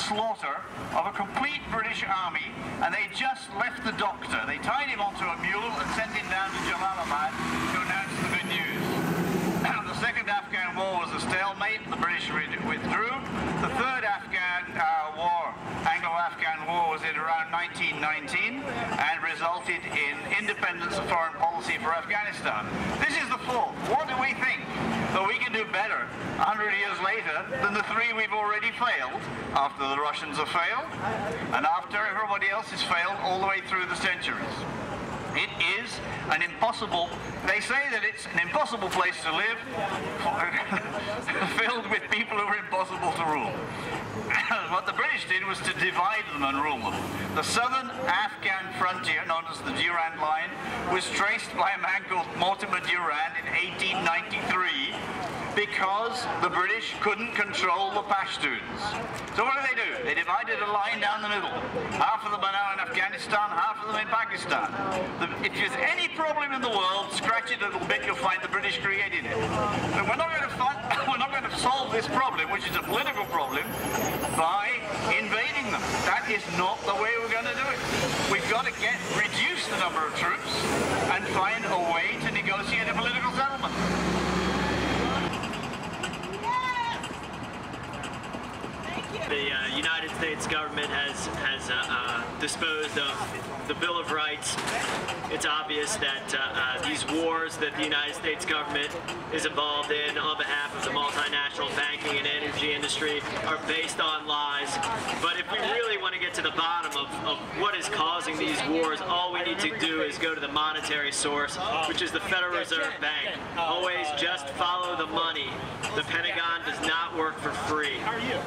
slaughter of a complete British army, and they just left the doctor. They tied him onto a mule and sent him down to Jalalabad to announce the good news. The Second Afghan War was a stalemate. The British withdrew. The Third Afghan War, Anglo-Afghan War, was in around 1919 and resulted in independence of foreign policy for Afghanistan. This is the fault. What do we think? That we can do better 100 years later than the three we've already failed, after the Russians have failed and after everybody else has failed all the way through the centuries. It is an impossible, they say that it's an impossible place to live, filled with people who are impossible to rule. What the British did was to divide them and rule them. The southern Afghan frontier, known as the Durand Line, was traced by a man called Mortimer Durand in 1893 because the British couldn't control the Pashtuns. So what did? They divided a line down the middle. Half of them are now in Afghanistan, half of them in Pakistan. If there's any problem in the world, scratch it a little bit, you'll find the British created it. But we're not going to solve this problem, which is a political problem, by invading them. That is not the way we're going to do it. We've got to reduce the number of troops and find a way to negotiate a political settlement. The United States government has disposed of the Bill of Rights. It's obvious that these wars that the United States government is involved in on behalf of the multinational banking and energy industry are based on lies. But if we really want to get to the bottom of what is causing these wars, all we need to do is go to the monetary source, which is the Federal Reserve Bank. Always just follow the money. The Pentagon does not work for free. How are you?